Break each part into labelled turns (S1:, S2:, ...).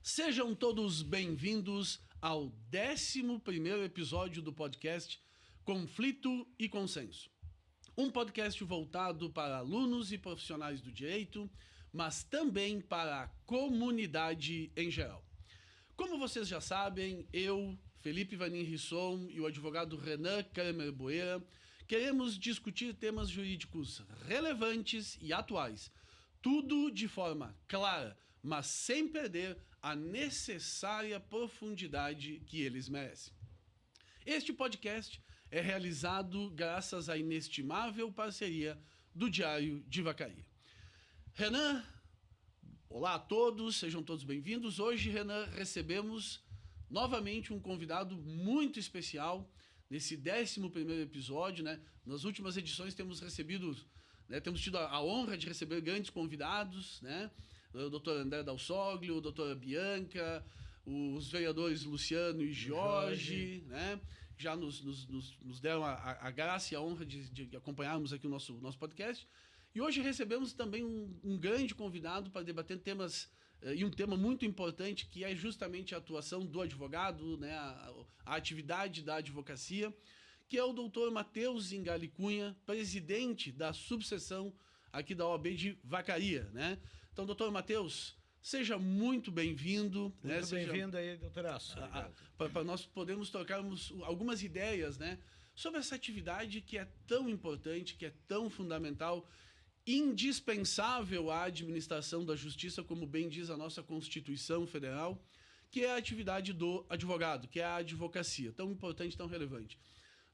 S1: Sejam todos bem-vindos ao 11º episódio do podcast Conflito e Consenso. Um podcast voltado para alunos e profissionais do direito, mas também para a comunidade em geral. Como vocês já sabem, eu, Felipe Vanin Risson e o advogado Renan Kramer Boeira queremos discutir temas jurídicos relevantes e atuais, tudo de forma clara, mas sem perder a necessária profundidade que eles merecem. Este podcast é realizado graças à inestimável parceria do Diário de Vacaria. Renan, olá a todos, sejam todos bem-vindos. Hoje, Renan, recebemos novamente um convidado muito especial nesse 11º episódio, né? Nas últimas edições temos tido a honra de receber grandes convidados, né? O doutor André Dalsoglio, a doutora Bianca, os vereadores Luciano e Jorge, né? Já nos deram a graça e a honra de acompanharmos aqui o nosso podcast. E hoje recebemos também um grande convidado para debater temas, e um tema muito importante, que é justamente a atuação do advogado, né? A atividade da advocacia, que é o doutor Matheus Zingali Cunha, presidente da subseção aqui da OAB de Vacaria, né? Então, doutor Matheus, seja muito bem-vindo.
S2: Muito bem-vindo aí, doutoraço.
S1: Para nós podermos trocarmos algumas ideias, né, sobre essa atividade que é tão importante, que é tão fundamental, indispensável à administração da justiça, como bem diz a nossa Constituição Federal, que é a atividade do advogado, que é a advocacia, tão importante, tão relevante.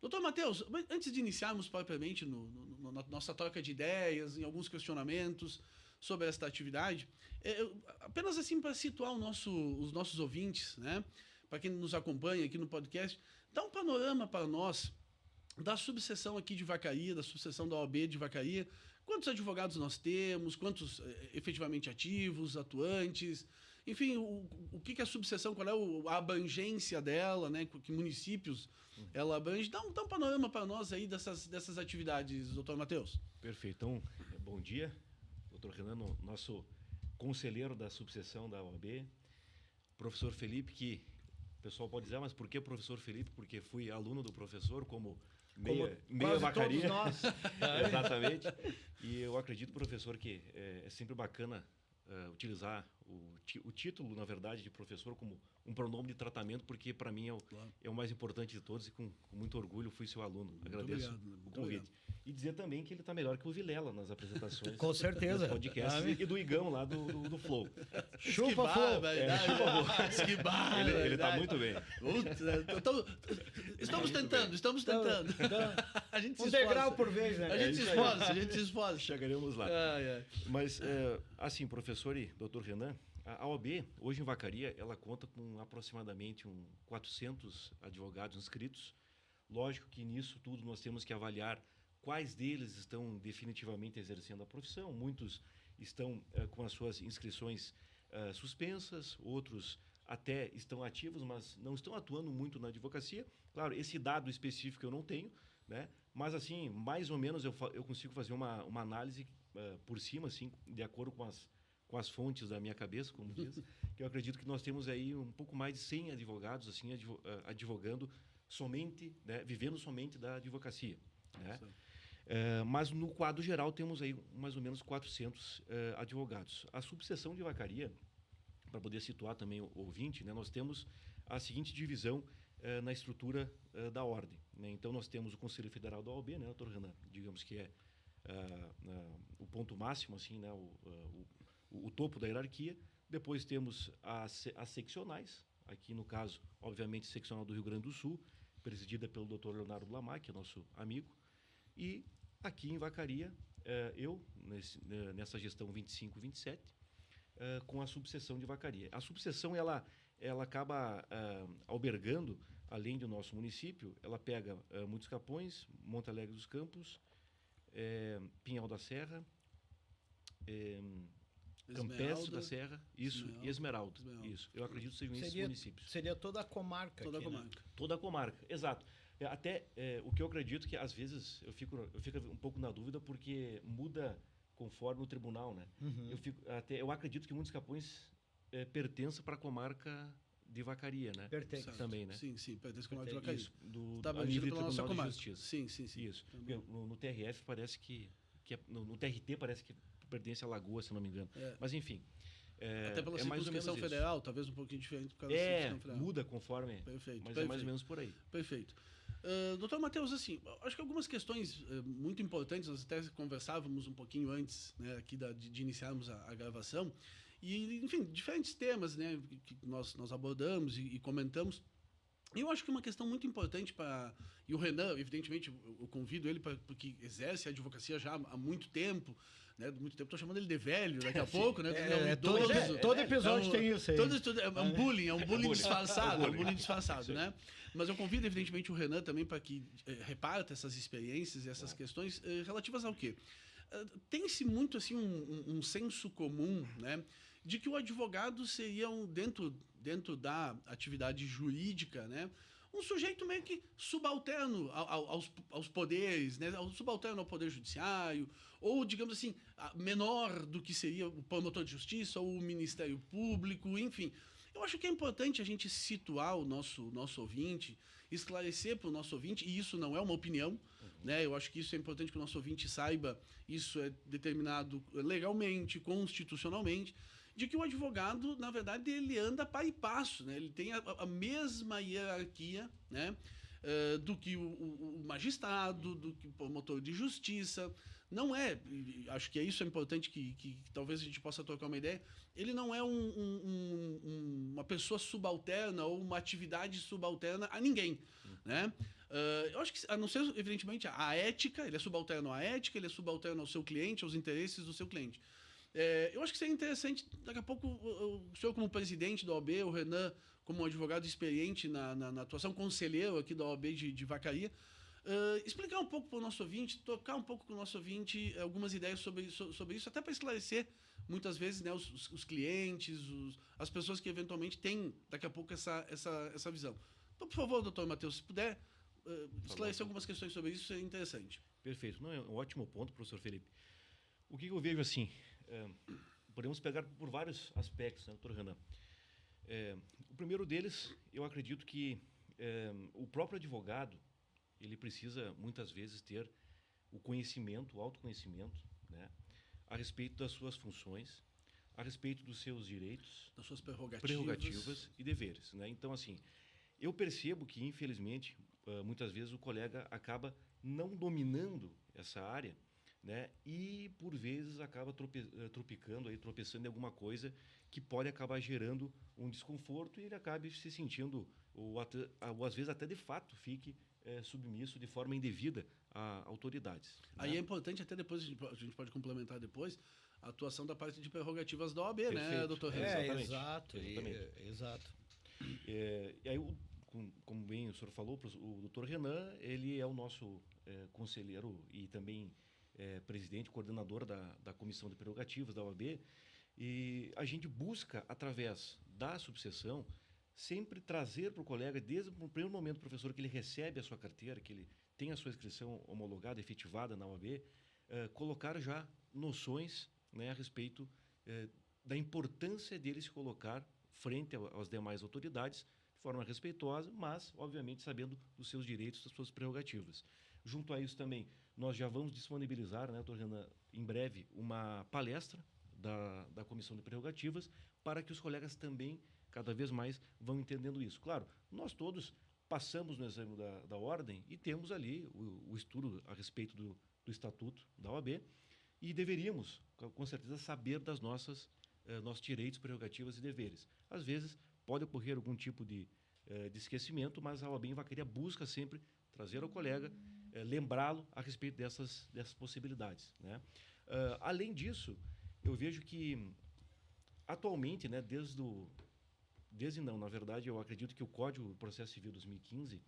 S1: Doutor Matheus, antes de iniciarmos propriamente na nossa troca de ideias, em alguns questionamentos sobre esta atividade, apenas assim para situar os nossos ouvintes, né, para quem nos acompanha aqui no podcast, dá um panorama para nós da subseção aqui de Vacaria, da subseção da OAB de Vacaria. Quantos advogados nós temos, quantos efetivamente ativos, atuantes, enfim, o que a subseção, qual é a abrangência dela, né, que municípios ela abrange. Dá um panorama para nós aí dessas atividades, doutor Matheus.
S3: Perfeito. Então, bom dia, doutor Renan, nosso conselheiro da subseção da OAB, professor Felipe, que o pessoal pode dizer, mas por que professor Felipe? Porque fui aluno do professor, como meia Vacaria.
S2: Todos nós.
S3: Exatamente. E eu acredito, professor, que é sempre bacana utilizar o título, na verdade, de professor como um pronome de tratamento, porque para mim é o mais importante de todos e com muito orgulho fui seu aluno.
S1: Muito
S3: Agradeço
S1: obrigado,
S3: o convite.
S1: obrigado.
S3: E dizer também que ele está melhor que o Vilela nas apresentações.
S2: Com certeza.
S3: Dos podcasts e do Igão lá do Flow.
S2: Chupa Flow.
S1: Que barra,
S3: Ele está muito bem.
S1: Estamos tentando. A gente se
S2: Um
S1: esforça.
S2: degrau por vez, né?
S1: A gente se esforça.
S3: Chegaremos lá.
S1: Ai.
S3: Mas, assim, professor e doutor Renan, a OAB, hoje em Vacaria, ela conta com aproximadamente 400 advogados inscritos. Lógico que nisso tudo nós temos que avaliar quais deles estão definitivamente exercendo a profissão. Muitos estão com as suas inscrições suspensas, outros até estão ativos, mas não estão atuando muito na advocacia. Claro, esse dado específico eu não tenho, né? Mas, assim, mais ou menos eu consigo fazer uma análise por cima, assim, de acordo com as fontes da minha cabeça, como diz, que eu acredito que nós temos aí um pouco mais de 100 advogados, assim, advogando somente, né, vivendo somente da advocacia, né? Mas no quadro geral temos aí mais ou menos 400 advogados. A subseção de Vacaria, para poder situar também o ouvinte, né, nós temos a seguinte divisão na estrutura da ordem, né? Então nós temos o Conselho Federal da OAB, né, doutor Renan, digamos que é o ponto máximo, assim, né, o topo da hierarquia. Depois temos as seccionais, aqui no caso, obviamente, seccional do Rio Grande do Sul, presidida pelo Dr. Leonardo Lamar, que é nosso amigo. E aqui em Vacaria, eu, nessa gestão 25-27, com a subseção de Vacaria. A subseção, ela acaba albergando, além do nosso município, ela pega Muitos Capões, Monte Alegre dos Campos, Pinhal da Serra, Campestre da Serra, isso, e Esmeralda. Isso. Eu acredito que sejam esses municípios.
S2: Seria toda a comarca.
S1: Toda
S2: aqui,
S1: a comarca.
S2: Né?
S3: Toda a comarca, exato. Até o que eu acredito que, às vezes, eu fico um pouco na dúvida, porque muda conforme o tribunal, né? Eu acredito que Muitos Capões pertença para a comarca de Vacaria, né?
S2: Pertence.
S3: Também, né?
S1: Sim, pertence com a
S2: Pertence.
S1: Vacaria.
S3: Isso, do
S1: Tá
S3: a nível
S1: abrangida
S3: de
S1: pela nossa
S3: Tribunal de
S1: comarca.
S3: Justiça.
S1: Sim.
S3: Isso.
S1: Também.
S3: No TRF parece que no TRT parece que pertence a Lagoa, se não me engano. Mas enfim.
S1: Até pela
S3: é mais ou menos
S1: circunscrição
S3: isso.
S1: federal, talvez um pouquinho diferente por causa da circunscrição federal.
S3: Muda conforme.
S1: Perfeito.
S3: Mas é mais ou menos por aí.
S1: Perfeito. Doutor Matheus, assim, acho que algumas questões muito importantes, nós até conversávamos um pouquinho antes, né, aqui de iniciarmos a gravação, e, enfim, diferentes temas, né, que nós abordamos e comentamos. E eu acho que uma questão muito importante para... E o Renan, evidentemente, eu convido ele porque exerce a advocacia já há muito tempo, né? Muito tempo, estou chamando ele de velho daqui a pouco, né?
S2: Todo episódio tem isso aí.
S1: É um bullying disfarçado,
S3: É um bullying
S1: disfarçado, né? Mas eu convido, evidentemente, o Renan também para que reparta essas experiências e essas questões relativas ao quê? Tem-se muito, assim, um senso comum, né? De que o advogado seria, dentro da atividade jurídica, né? Um sujeito meio que subalterno aos poderes, né? Subalterno ao poder judiciário, ou, digamos assim, menor do que seria o promotor de justiça ou o Ministério Público, enfim. Eu acho que é importante a gente situar o nosso ouvinte, esclarecer para o nosso ouvinte, e isso não é uma opinião, né? Eu acho que isso é importante que o nosso ouvinte saiba, isso é determinado legalmente, constitucionalmente, de que o advogado, na verdade, ele anda par e passo, né? Ele tem a mesma hierarquia, né? Do que o magistrado, do que o promotor de justiça. Não é, acho que isso é importante que talvez a gente possa trocar uma ideia, ele não é uma pessoa subalterna ou uma atividade subalterna a ninguém, né? Eu acho que, a não ser, evidentemente, a ética, ele é subalterno à ética, ele é subalterno ao seu cliente, aos interesses do seu cliente. Eu acho que seria interessante, daqui a pouco, o senhor como presidente da OAB, o Renan como um advogado experiente na atuação, conselheiro aqui da OAB de Vacaria, explicar um pouco para o nosso ouvinte, tocar um pouco com o nosso ouvinte algumas ideias sobre isso, até para esclarecer, muitas vezes, né, os clientes, as pessoas que eventualmente têm, daqui a pouco, essa visão. Então, por favor, doutor Matheus, se puder esclarecer algumas questões sobre isso, seria interessante.
S3: Perfeito. Não, é um ótimo ponto, professor Felipe. O que eu vejo assim... podemos pegar por vários aspectos, né, doutor Renan? O primeiro deles, eu acredito que o próprio advogado, ele precisa, muitas vezes, ter o conhecimento, o autoconhecimento, né, a respeito das suas funções, a respeito dos seus direitos,
S1: das suas prerrogativas
S3: e deveres, né? Então, assim, eu percebo que, infelizmente, muitas vezes o colega acaba não dominando essa área, né? E por vezes acaba tropeçando em alguma coisa que pode acabar gerando um desconforto e ele acabe se sentindo ou às vezes até de fato fique submisso de forma indevida a autoridades.
S1: Aí
S3: né?
S1: é importante até depois a gente pode complementar depois a atuação da parte de prerrogativas da OAB, né, doutor Renan?
S3: Exatamente.
S2: Exato.
S3: E aí, como bem o senhor falou, o doutor Renan, ele é o nosso conselheiro e também presidente, coordenador da Comissão de Prerrogativas da OAB, e a gente busca, através da subseção, sempre trazer para o colega, desde o primeiro momento, professor, que ele recebe a sua carteira, que ele tem a sua inscrição homologada, efetivada na OAB, colocar já noções, né, a respeito da importância dele se colocar frente às demais autoridades, de forma respeitosa, mas, obviamente, sabendo dos seus direitos, das suas prerrogativas. Junto a isso também, nós já vamos disponibilizar, né, doutor Renan, em breve, uma palestra da Comissão de Prerrogativas para que os colegas também, cada vez mais, vão entendendo isso. Claro, nós todos passamos no exame da ordem e temos ali o estudo a respeito do Estatuto da OAB e deveríamos, com certeza, saber das nossos direitos, prerrogativas e deveres. Às vezes, pode ocorrer algum tipo de esquecimento, mas a OAB em Vacaria busca sempre trazer ao colega, lembrá-lo a respeito dessas possibilidades, né? Além disso, eu vejo que atualmente, né, na verdade, eu acredito que o Código do Processo Civil 2015,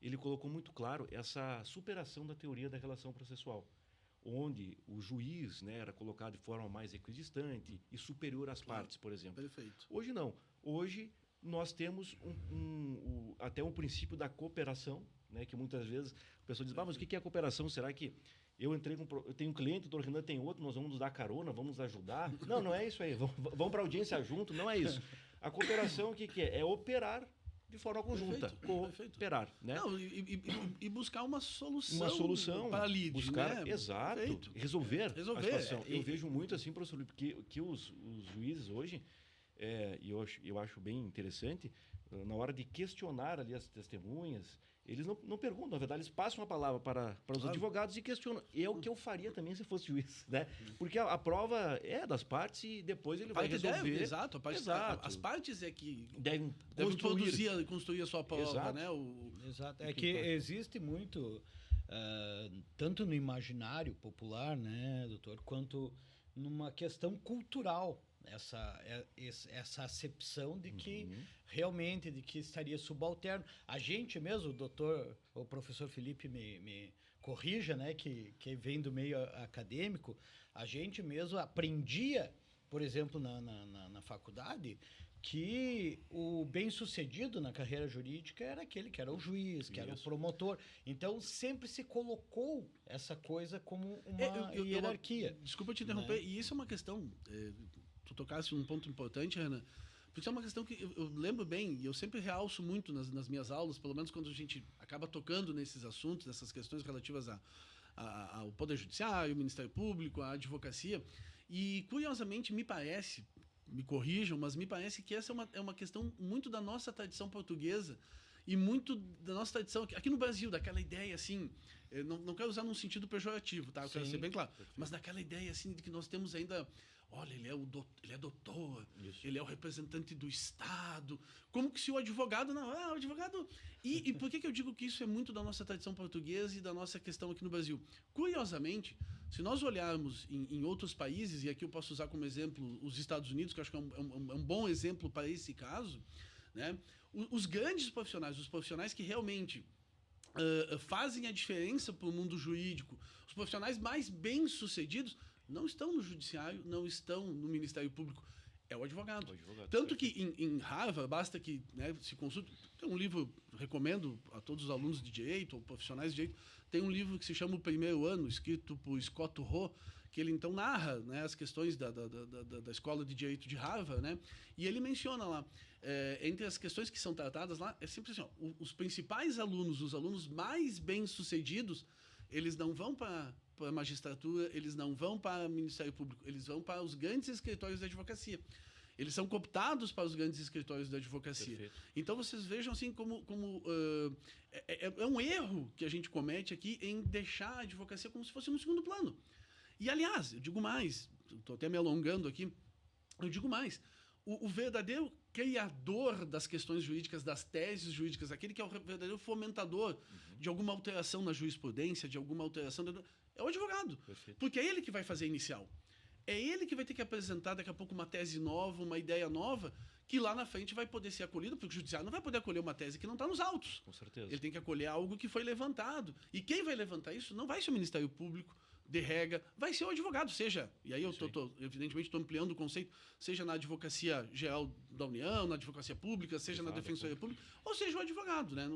S3: ele colocou muito claro essa superação da teoria da relação processual, onde o juiz, né, era colocado de forma mais equidistante e superior às partes, por exemplo.
S1: Perfeito.
S3: Hoje não. Hoje nós temos até um princípio da cooperação, né, que muitas vezes a pessoa diz, mas o que é a cooperação? Será que eu tenho um cliente, o doutor Renan tem outro, nós vamos nos dar carona, vamos ajudar. Não é isso aí. Vamos para a audiência junto, não é isso. A cooperação, o que é? É operar de forma conjunta. Cooperar, né?
S1: Não, e buscar uma solução.
S3: Uma solução.
S1: Para lide,
S3: buscar,
S1: né?
S3: Exato.
S1: Perfeito.
S3: Resolver a situação. Eu vejo muito assim, professor, porque que os juízes hoje, e eu acho bem interessante, na hora de questionar ali as testemunhas, eles não perguntam, na verdade, eles passam a palavra para os advogados e questionam. É o que eu faria também se fosse juiz, né? Porque a prova é das partes e depois ele vai resolver.
S1: Exato. As partes é que
S3: devem
S1: construir a sua prova,
S3: exato.
S1: Né?
S2: Exato. É que existe muito, tanto no imaginário popular, né, doutor, quanto numa questão cultural, essa acepção de que realmente de que estaria subalterno. A gente mesmo, o professor Felipe me corrija, né, que vem do meio acadêmico, a gente mesmo aprendia, por exemplo, na faculdade, que o bem-sucedido na carreira jurídica era aquele que era o juiz, que era o promotor. Então, sempre se colocou essa coisa como uma hierarquia.
S1: Desculpa te interromper, né? E isso é uma questão... Tu tocasse um ponto importante, Renan, porque é uma questão que eu lembro bem, e eu sempre realço muito nas minhas aulas, pelo menos quando a gente acaba tocando nesses assuntos, nessas questões relativas ao Poder Judiciário, ao Ministério Público, à advocacia, e curiosamente me parece, me corrijam, mas me parece que essa é uma questão muito da nossa tradição portuguesa e muito da nossa tradição aqui no Brasil, daquela ideia assim, não quero usar num sentido pejorativo, tá? Eu quero ser bem claro, mas daquela ideia assim de que nós temos ainda... Olha, ele é doutor, isso. Ele é o representante do Estado. Como que se o advogado... Não, o advogado... E por que eu digo que isso é muito da nossa tradição portuguesa e da nossa questão aqui no Brasil? Curiosamente, se nós olharmos em outros países, e aqui eu posso usar como exemplo os Estados Unidos, que eu acho que é um bom exemplo para esse caso, né? Os grandes profissionais, os profissionais que realmente... fazem a diferença para o mundo jurídico, os profissionais mais bem-sucedidos não estão no judiciário, não estão no Ministério Público, é o advogado. Tanto que em Harvard, basta que, né, se consulte, tem um livro, recomendo a todos os alunos de direito, ou profissionais de direito, tem um livro que se chama O Primeiro Ano, escrito por Scott Rowe, que ele então narra, né, as questões da Escola de Direito de Harvard, né, e ele menciona lá, entre as questões que são tratadas lá, é sempre assim, ó, os principais alunos, os alunos mais bem-sucedidos, eles não vão para a magistratura, eles não vão para o Ministério Público, eles vão para os grandes escritórios da advocacia. Eles são cooptados para os grandes escritórios da advocacia. Perfeito. Então, vocês vejam assim como é um erro que a gente comete aqui em deixar a advocacia como se fosse no segundo plano. E, aliás, eu digo mais, estou até me alongando aqui, eu digo mais, o verdadeiro criador das questões jurídicas, das teses jurídicas, aquele que é o verdadeiro fomentador de alguma alteração na jurisprudência, de alguma alteração... É o advogado. Perfeito. Porque é ele que vai fazer a inicial. É ele que vai ter que apresentar daqui a pouco uma tese nova, uma ideia nova, que lá na frente vai poder ser acolhida, porque o judiciário não vai poder acolher uma tese que não está nos autos.
S3: Com certeza.
S1: Ele tem que acolher algo que foi levantado. E quem vai levantar isso não vai ser o Ministério Público, de regra, vai ser o advogado, seja, e aí eu evidentemente estou ampliando o conceito, seja na Advocacia Geral da União, na Advocacia Pública, seja na Defensoria Pública, ou seja o advogado, né?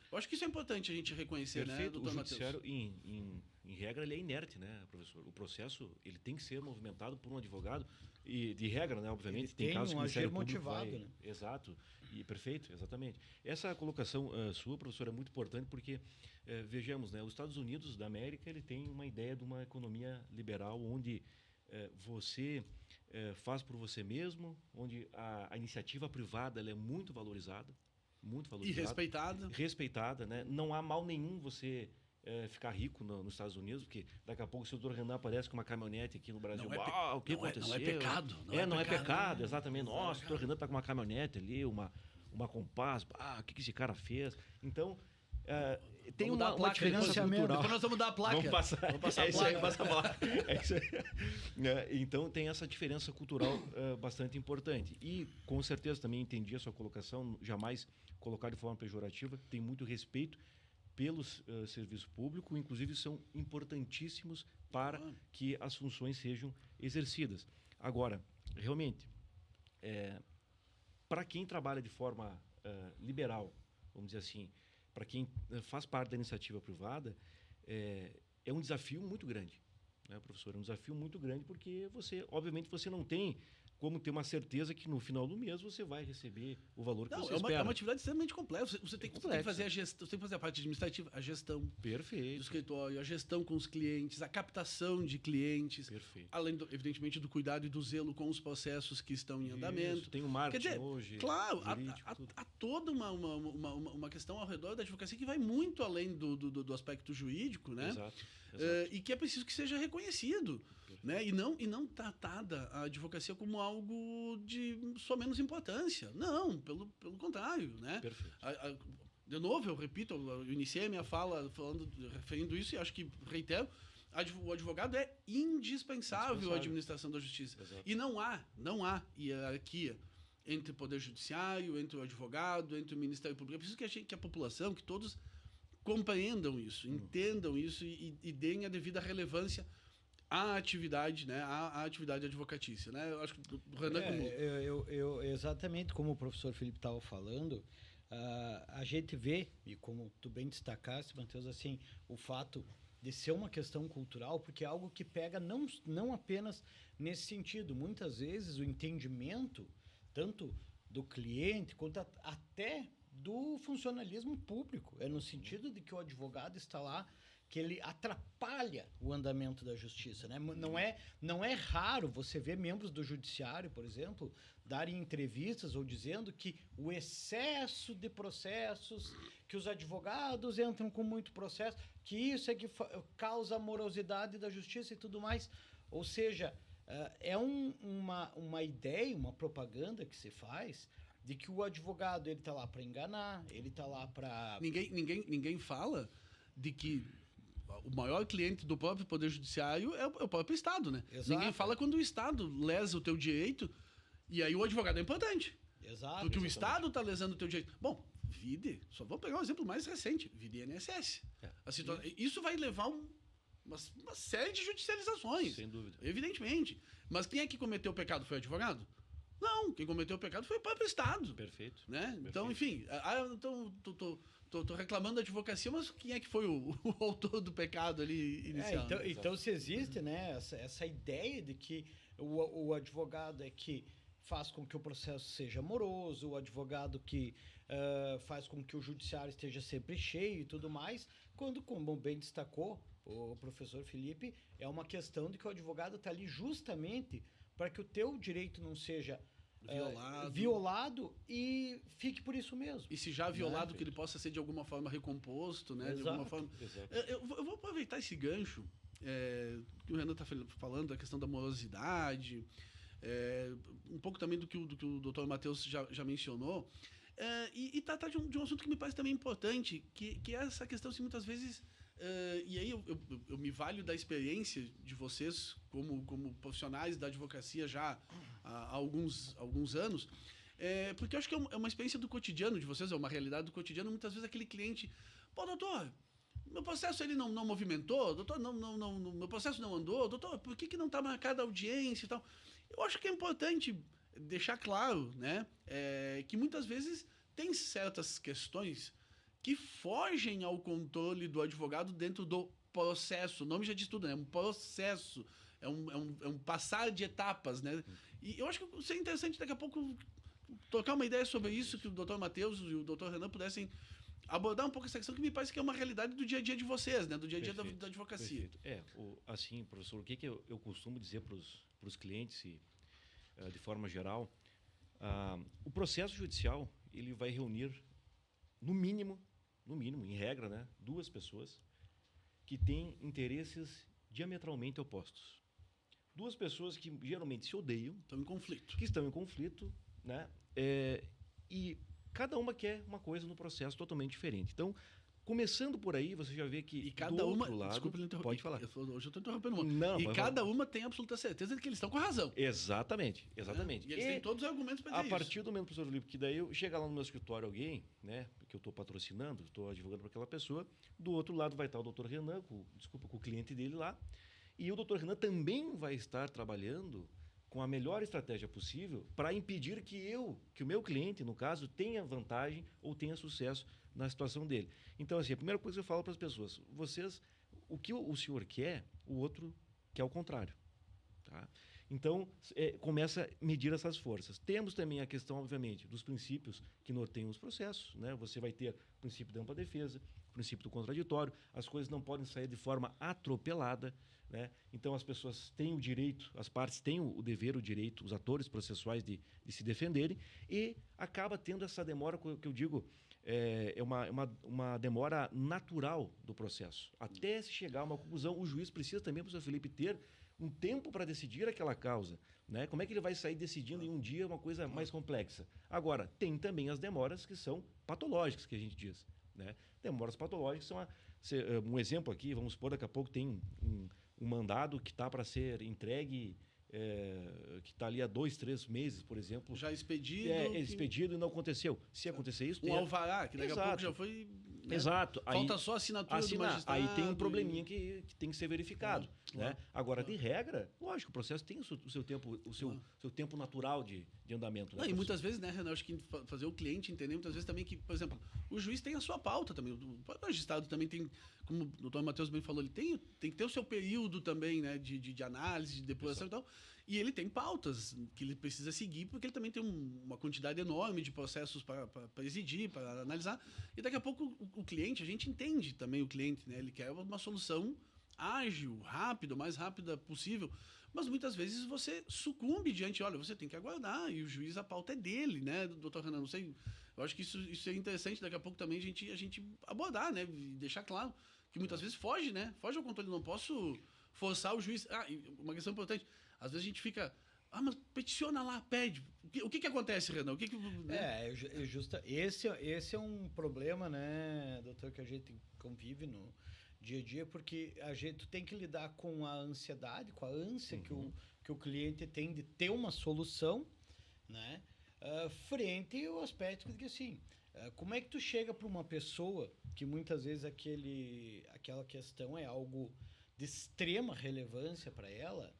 S1: Eu acho que isso é importante a gente reconhecer,
S3: perfeito,
S1: né, doutor
S3: Matheus? O judiciário,
S1: em
S3: regra, ele é inerte, né, professor? O processo, ele tem que ser movimentado por um advogado, e de regra, né, obviamente,
S2: tem casos que o Ministério Público
S3: motivado,
S2: vai... né?
S3: Exato, e perfeito, exatamente. Essa colocação sua, professor, é muito importante porque, vejamos, né, os Estados Unidos da América, ele tem uma ideia de uma economia liberal onde você faz por você mesmo, onde a iniciativa privada ela é muito valorizada. E
S1: respeitada.
S3: Respeitada, né? Não há mal nenhum você ficar rico nos Estados Unidos, porque daqui a pouco o doutor Renan aparece com uma caminhonete aqui no Brasil. O que aconteceu?
S1: Não é pecado.
S3: Não é pecado, exatamente. Nossa, o doutor Renan está com uma caminhonete ali, uma Compass. O que esse cara fez? Então... tem uma diferença cultural.
S1: Depois nós vamos dar a placa.
S3: Vamos passar a placa. Passa a placa. Então, tem essa diferença cultural bastante importante. E, com certeza, também entendi a sua colocação, jamais colocar de forma pejorativa, tem muito respeito pelos serviços públicos, inclusive são importantíssimos para que as funções sejam exercidas. Agora, realmente, para quem trabalha de forma liberal, vamos dizer assim, para quem faz parte da iniciativa privada, é um desafio muito grande, né, professor? É um desafio muito grande porque obviamente, você não tem como ter uma certeza que no final do mês você vai receber o valor que você espera.
S1: É uma atividade extremamente complexa. Você tem que fazer a gestão, você tem que fazer a parte administrativa, a gestão do escritório, a gestão com os clientes, a captação de clientes, além, evidentemente, do cuidado e do zelo com os processos que estão em andamento.
S3: Isso, tem o marketing hoje.
S1: Claro, há toda uma questão ao redor da advocacia que vai muito além do aspecto jurídico, né?
S3: Exato.
S1: E que é preciso que seja reconhecido. Né? E não tratada a advocacia como algo de só menos importância. Não, pelo contrário. Né? De novo, eu repito, eu iniciei a minha fala referindo isso e acho que reitero, o advogado é indispensável à administração da justiça.
S3: Exato.
S1: E não há hierarquia entre o Poder Judiciário, entre o advogado, entre o Ministério Público. É preciso que a população, que todos compreendam isso, entendam isso e deem a devida relevância à atividade, né, à atividade advocatícia, né? Eu acho que o Renan
S2: exatamente como o professor Felipe estava falando, a gente vê, e como tu bem destacaste, Matheus, assim, o fato de ser uma questão cultural, porque é algo que pega não apenas nesse sentido. Muitas vezes o entendimento, tanto do cliente quanto até do funcionalismo público, é no sentido de que o advogado está lá, que ele atrapalha o andamento da justiça, né? Não é raro você ver membros do judiciário, por exemplo, darem entrevistas ou dizendo que o excesso de processos, que os advogados entram com muito processo, que isso é que causa a morosidade da justiça e tudo mais. Ou seja, é uma ideia, uma propaganda que se faz de que o advogado ele está lá para enganar, ele está lá para...
S1: Ninguém fala de que o maior cliente do próprio Poder Judiciário é o próprio Estado, né?
S2: Exato.
S1: Ninguém fala quando o Estado lesa o teu direito e aí o advogado é importante.
S2: Exato.
S1: Porque o Estado está lesando o teu direito. Bom, VIDE, só vou pegar um exemplo mais recente, VIDE e INSS. Isso vai levar uma série de judicializações.
S3: Sem dúvida.
S1: Evidentemente. Mas quem é que cometeu o pecado? Foi o advogado? Não, quem cometeu o pecado foi o próprio Estado.
S3: Perfeito.
S1: Né?
S3: Perfeito.
S1: Então, enfim, tô reclamando da advocacia, mas quem é que foi o autor do pecado ali inicial?
S2: Então se existe, né, essa ideia de que o advogado é que faz com que o processo seja moroso, o advogado que faz com que o judiciário esteja sempre cheio e tudo mais, quando, como bem destacou o professor Felipe, é uma questão de que o advogado está ali justamente para que o teu direito não seja violado e fique por isso mesmo.
S1: E se já violado, que ele possa ser de alguma forma recomposto, né?
S2: Exato.
S1: De alguma forma. Eu vou aproveitar esse gancho que o Renan está falando, da questão da morosidade, um pouco também do que o doutor Matheus já mencionou, e tratar de um assunto que me parece também importante, que é essa questão, assim, muitas vezes... e aí eu me valho da experiência de vocês como profissionais da advocacia já há alguns anos, porque eu acho que é uma experiência do cotidiano de vocês, é uma realidade do cotidiano. Muitas vezes aquele cliente, pô, doutor, meu processo ele não movimentou, doutor, meu processo não andou, doutor, por que não está marcada a audiência e tal? Eu acho que é importante deixar claro, né, que muitas vezes tem certas questões que fogem ao controle do advogado dentro do processo. O nome já diz tudo, né? É um processo, é um passar de etapas, né? E eu acho que seria interessante daqui a pouco trocar uma ideia sobre isso, que o doutor Matheus e o doutor Renan pudessem abordar um pouco essa questão, que me parece que é uma realidade do dia a dia de vocês, né? Do dia a dia da advocacia.
S3: Perfeito. Assim, professor, o que eu costumo dizer para os clientes, de forma geral, o processo judicial, ele vai reunir, no mínimo, em regra, né, duas pessoas que têm interesses diametralmente opostos. Duas pessoas que geralmente se odeiam. Estão em conflito, né? E cada uma quer uma coisa no processo totalmente diferente. Então, começando por aí, você já vê que
S1: e cada uma,
S3: lado,
S1: desculpa ele interromper.
S3: Pode falar.
S1: Hoje eu estou interrompendo uma. E cada uma tem absoluta certeza de que eles estão com razão.
S3: Exatamente.
S1: E eles têm todos os argumentos para dizer
S3: isso. A partir do momento, professor Felipe, que daí chega lá no meu escritório alguém, né, que eu estou patrocinando, estou advogando para aquela pessoa, do outro lado vai estar o doutor Renan, com o cliente dele lá, e o doutor Renan também vai estar trabalhando com a melhor estratégia possível para impedir que o meu cliente, no caso, tenha vantagem ou tenha sucesso na situação dele. Então, assim, a primeira coisa que eu falo para as pessoas, o que o senhor quer, o outro quer o contrário. Tá? Então, começa a medir essas forças. Temos também a questão, obviamente, dos princípios que norteiam os processos. Né? Você vai ter o princípio da ampla defesa, o princípio do contraditório, as coisas não podem sair de forma atropelada. Né? Então, as pessoas têm o direito, as partes têm o dever, o direito, os atores processuais de se defenderem, e acaba tendo essa demora, que eu digo, é uma demora natural do processo. Até se chegar a uma conclusão, o juiz precisa também, professor Felipe, ter um tempo para decidir aquela causa. Né? Como é que ele vai sair decidindo em um dia uma coisa mais complexa? Agora, tem também as demoras que são patológicas, que a gente diz. Né? Demoras patológicas são um exemplo aqui, vamos supor, daqui a pouco tem um mandado que está para ser entregue, que está ali há 2, 3 meses, por exemplo.
S1: Já expedido.
S3: Expedido e não aconteceu. Se acontecer isso...
S1: alvará, que daqui a pouco já foi... Né?
S3: Exato.
S1: Falta só a assinatura do magistrado.
S3: Aí tem um probleminha que tem que ser verificado. Né? Agora, de regra, lógico, o processo tem o seu tempo, seu tempo natural de andamento. Né,
S1: e muitas vezes, né, Renan, acho que fazer o cliente entender muitas vezes também que, por exemplo, o juiz tem a sua pauta também, o magistrado também tem, como o doutor Matheus bem falou, ele tem que ter o seu período também, né, de análise, de depuração e tal, e ele tem pautas que ele precisa seguir, porque ele também tem uma quantidade enorme de processos para exigir, para analisar, e daqui a pouco o cliente, a gente entende também o cliente, né, ele quer uma solução ágil, rápida, o mais rápida possível, mas muitas vezes você sucumbe diante, olha, você tem que aguardar, e o juiz, a pauta é dele, né, doutor Renan, não sei, eu acho que isso é interessante, daqui a pouco também a gente abordar, né, e deixar claro que muitas vezes foge, né, foge ao controle, não posso forçar o juiz, uma questão importante, às vezes a gente fica, mas peticiona lá, pede, o que acontece, Renan,
S2: né? Esse é um problema, né, doutor, que a gente convive no dia a dia, porque tu tem que lidar com a ansiedade, com a ânsia que o cliente tem de ter uma solução, né? Frente ao aspecto de que, assim, como é que tu chega para uma pessoa que muitas vezes aquela questão é algo de extrema relevância para ela,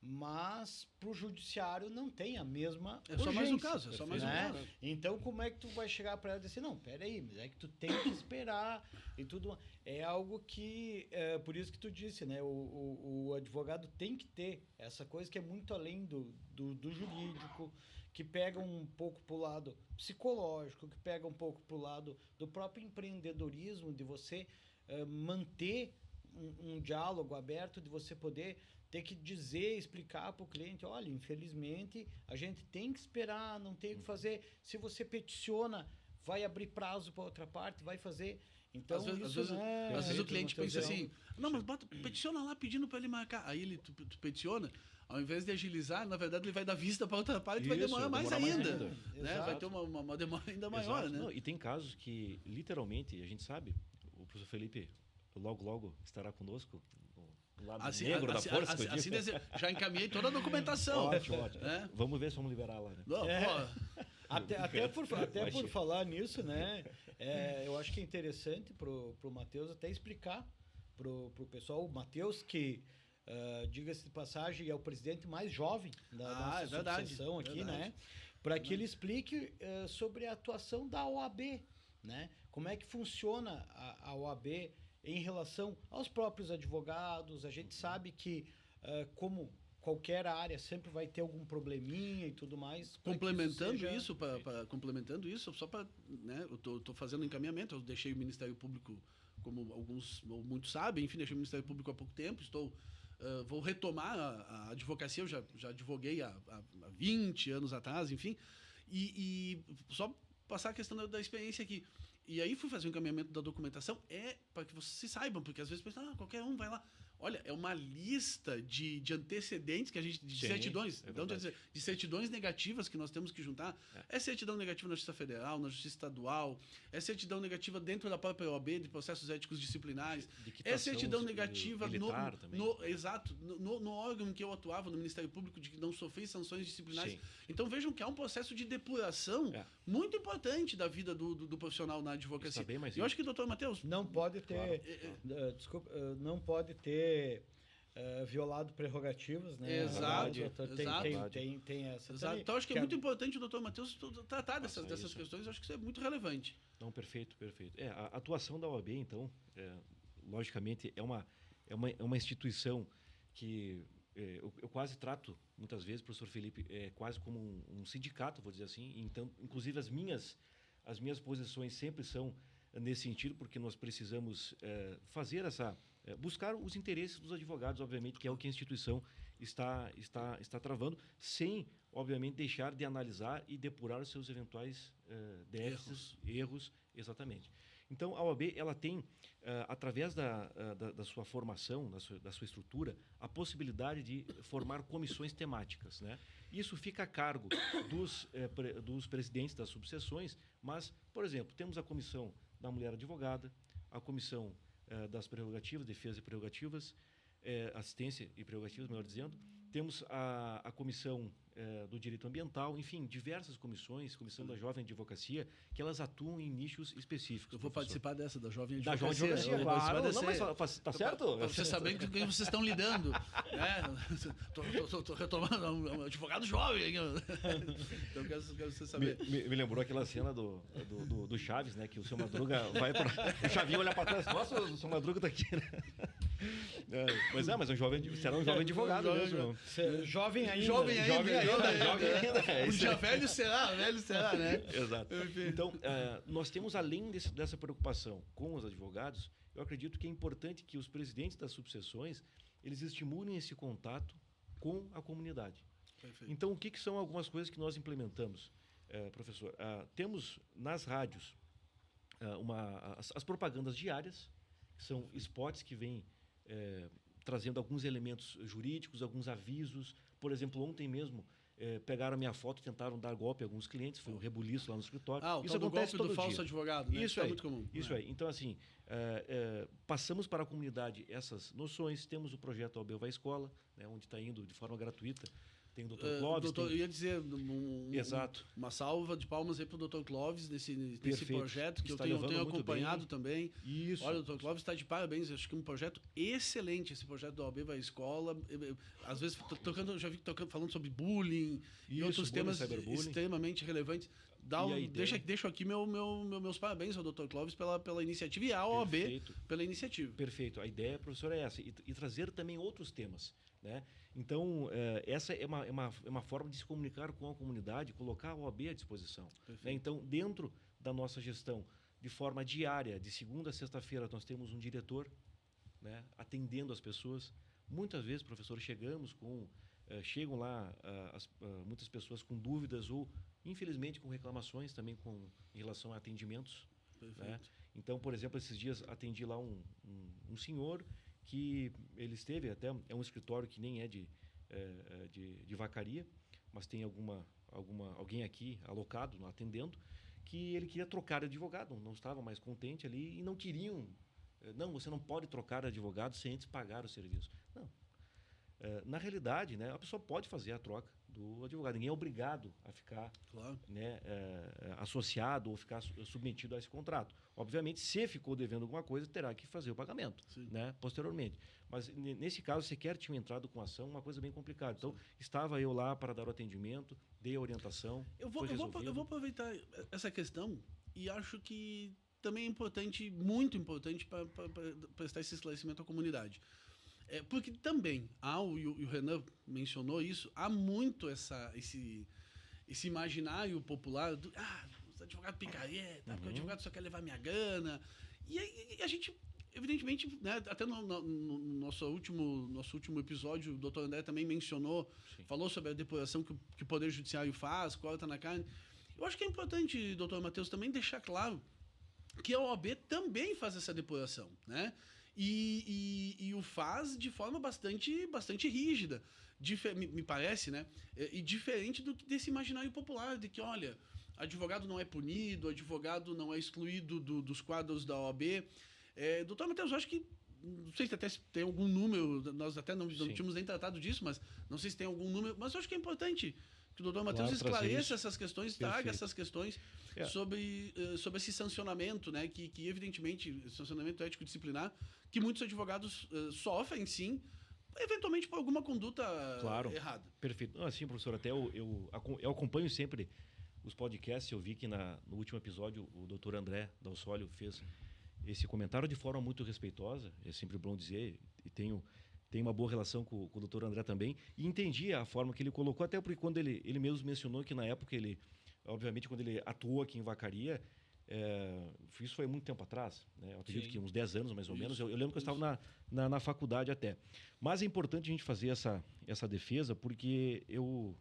S2: mas para o judiciário não tem a mesma urgência.
S1: Só mais um caso, é só mais um caso.
S2: Então, como é que tu vai chegar para ela e dizer, não, peraí, mas é que tu tem que esperar e tudo. É algo que, por isso que tu disse, né, o advogado tem que ter essa coisa que é muito além do jurídico, que pega um pouco para o lado psicológico, que pega um pouco para o lado do próprio empreendedorismo, de você manter um diálogo aberto, de você poder ter que explicar para o cliente, olha, infelizmente, a gente tem que esperar, não tem o que fazer. Se você peticiona, vai abrir prazo para outra parte, vai fazer. Então, às
S1: vezes o cliente pensa assim, não, mas peticiona lá pedindo para ele marcar. Aí tu peticiona, ao invés de agilizar, na verdade ele vai dar vista para outra parte e vai demorar mais ainda. Né? Vai ter uma demora ainda maior. Né?
S3: Não, e tem casos que, literalmente, a gente sabe, o professor Felipe logo estará conosco, lado negro da força.
S1: Já encaminhei toda a documentação.
S3: Ótimo. Né? Vamos ver se vamos liberar lá. Né?
S2: Até por falar nisso, né? Eu acho que é interessante pro Matheus até explicar pro pessoal. O Matheus, que, diga-se de passagem, é o presidente mais jovem da nossa associação aqui, né? Para que ele explique sobre a atuação da OAB, né? Como é que funciona a OAB em relação aos próprios advogados. A gente sabe que, como qualquer área, sempre vai ter algum probleminha e tudo mais.
S1: Complementando isso, só para... Né, eu estou fazendo encaminhamento, eu deixei o Ministério Público, como muitos sabem, enfim, deixei o Ministério Público há pouco tempo, vou retomar a advocacia, eu já advoguei há 20 anos atrás, enfim, e só passar a questão da experiência aqui. E aí fui fazer o encaminhamento da documentação, para que vocês saibam, porque às vezes pensam, qualquer um vai lá. Olha, é uma lista de antecedentes que a gente... De certidões. Então, de certidões negativas que nós temos que juntar. É certidão negativa na Justiça Federal, na Justiça Estadual. É certidão negativa dentro da própria OAB, de processos éticos disciplinares. É certidão negativa no órgão em que eu atuava, no Ministério Público, de que não sofri sanções disciplinares. Sim. Então, vejam que há um processo de depuração muito importante da vida do profissional na advocacia. Eu acho que, doutor Matheus...
S2: Não pode ter... não pode ter violado prerrogativas, né?
S1: Exato.
S2: Tem essa.
S1: Exato. Então, acho que é muito importante o doutor Matheus tratar dessas questões. Acho que isso é muito relevante.
S3: Não, perfeito. A atuação da OAB, então, logicamente, é é uma instituição que eu quase trato, muitas vezes, professor Felipe, quase como um sindicato, vou dizer assim. Então, inclusive, as minhas posições sempre são nesse sentido, porque nós precisamos fazer buscar os interesses dos advogados, obviamente, que é o que a instituição está travando, sem, obviamente, deixar de analisar e depurar os seus eventuais déficits, erros, exatamente. Então, a OAB ela tem, através da sua formação, da sua estrutura, a possibilidade de formar comissões temáticas, né? Isso fica a cargo dos presidentes das subseções, mas, por exemplo, temos a comissão da mulher advogada, a comissão das prerrogativas, defesa e prerrogativas, assistência e prerrogativas, melhor dizendo. Temos a comissão do direito ambiental, enfim, diversas comissões, comissão da jovem advocacia, que elas atuam em nichos específicos.
S1: Eu vou participar dessa, da jovem
S3: da
S1: advocacia.
S3: jovem advocacia, claro. Não, mas tá certo?
S1: Para vocês saberem com quem vocês estão lidando. Estou retomando um advogado jovem. Então, quero vocês saberem.
S3: Me lembrou aquela cena do Chaves, né? Que o seu Madruga vai para... O Chavinho olha para trás. Nossa, o seu Madruga tá aqui, né? Mas será um jovem advogado mesmo.
S2: Jovem ainda.
S1: Jovem ainda.
S3: Um
S1: dia velho será, né?
S3: Exato. Então, nós temos, além dessa preocupação com os advogados, eu acredito que é importante que os presidentes das subseções, eles estimulem esse contato com a comunidade.
S1: Perfeito.
S3: Então, o que são algumas coisas que nós implementamos, professor? Temos nas rádios as propagandas diárias, que são spots que vêm trazendo alguns elementos jurídicos, alguns avisos. Por exemplo, ontem mesmo pegaram a minha foto e tentaram dar golpe a alguns clientes, foi um rebuliço lá no escritório.
S1: Isso acontece todo dia. Falso advogado, né?
S3: Isso é
S1: muito comum.
S3: Isso aí. Então, assim, passamos para a comunidade essas noções. Temos o projeto OAB Vai Escola, né, onde está indo de forma gratuita. Tem o Dr. Clóvis.
S1: Eu ia dizer
S3: Exato.
S1: Uma salva de palmas aí para o Dr. Clóvis nesse projeto que eu
S3: Está
S1: tenho acompanhado também.
S3: Isso.
S1: Olha, o Dr. Clóvis está de parabéns. Eu acho que é um projeto excelente, esse projeto do OAB Vai Escola. Às vezes, já vi falando sobre bullying e outros temas extremamente relevantes. Deixo aqui meus parabéns ao Dr. Clóvis pela iniciativa e à OAB pela iniciativa.
S3: Perfeito. A ideia, professor, é essa. E trazer também outros temas, né? Então, essa é uma forma de se comunicar com a comunidade, colocar a OAB à disposição. Né? Então, dentro da nossa gestão, de forma diária, de segunda a sexta-feira, nós temos um diretor, né, atendendo as pessoas. Muitas vezes, professor, chegam lá muitas pessoas com dúvidas ou, infelizmente, com reclamações também em relação a atendimentos. Né? Então, por exemplo, esses dias atendi lá um senhor que ele esteve até, é um escritório que nem é de Vacaria, mas tem alguém aqui alocado, atendendo, que ele queria trocar de advogado, não estava mais contente ali e não queriam. Não, você não pode trocar de advogado sem antes pagar o serviço. Não. Na realidade, né, a pessoa pode fazer a troca do advogado. Ninguém é obrigado a ficar né, associado ou ficar submetido a esse contrato. Obviamente, se ficou devendo alguma coisa, terá que fazer o pagamento, né, posteriormente. Mas, nesse caso, sequer tinha entrado com ação, uma coisa bem complicada. Então, estava eu lá para dar o atendimento, dei a orientação,
S1: eu vou aproveitar essa questão e acho que também é importante, muito importante, para prestar esse esclarecimento à comunidade. Porque também, e o Renan mencionou isso, há muito esse imaginário popular do advogado picareta, porque o advogado só quer levar minha grana. E a gente, evidentemente, né, até no nosso último episódio, o doutor André também mencionou, falou sobre a depuração que o Poder Judiciário faz, qual está na carne. Eu acho que é importante, doutor Matheus, também deixar claro que a OAB também faz essa depuração, né? E o faz de forma bastante rígida, me parece, né? E diferente desse imaginário popular de que, olha, advogado não é punido, advogado não é excluído dos quadros da OAB. Doutor Matheus, eu acho que, não sei se até tem algum número, nós até não tínhamos nem tratado disso, mas não sei se tem algum número, mas eu acho que é importante que o doutor Matheus esclareça essas questões, traga essas questões sobre esse sancionamento, né? Que evidentemente, sancionamento ético-disciplinar, que muitos advogados sofrem, sim, eventualmente por alguma conduta errada.
S3: Perfeito. Não, assim, professor, até eu acompanho sempre os podcasts. Eu vi que no último episódio o doutor André Dalsólio fez esse comentário de forma muito respeitosa, é sempre bom dizer, e tenho uma boa relação com o doutor André também, e entendi a forma que ele colocou, até porque quando ele mesmo mencionou que na época obviamente, quando ele atuou aqui em Vacaria, isso foi muito tempo atrás, né? Eu acredito que uns 10 anos mais ou menos. Eu lembro que eu estava na faculdade até. Mas é importante a gente fazer essa defesa, porque eu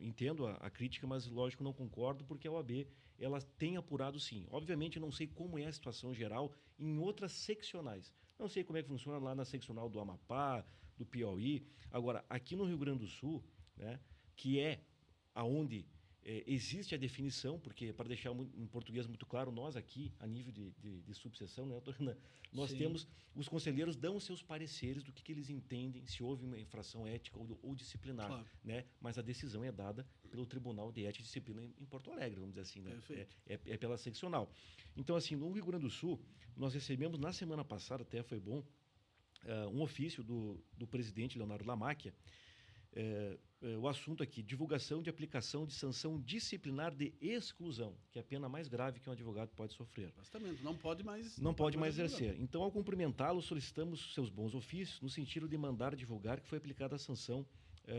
S3: entendo a crítica, mas lógico não concordo, porque a OAB ela tem apurado sim. Obviamente não sei como é a situação geral em outras seccionais. Não sei como é que funciona lá na seccional do Amapá, do Piauí. Agora, aqui no Rio Grande do Sul, né, que é aonde existe a definição, porque, para deixar em português muito claro, nós aqui, a nível de subseção, né, nós temos, os conselheiros dão seus pareceres do que eles entendem, se houve uma infração ética ou disciplinar, claro, né, mas a decisão é dada pelo Tribunal de Ética e Disciplina em Porto Alegre, vamos dizer assim, né, é pela seccional. Então, assim, no Rio Grande do Sul, nós recebemos, na semana passada, até foi bom, um ofício do presidente Leonardo Lamacchia, o assunto aqui, divulgação de aplicação de sanção disciplinar de exclusão, que é a pena mais grave que um advogado pode sofrer.
S1: Basicamente, não pode mais
S3: exercer. Então, ao cumprimentá-lo, solicitamos seus bons ofícios no sentido de mandar divulgar que foi aplicada a sanção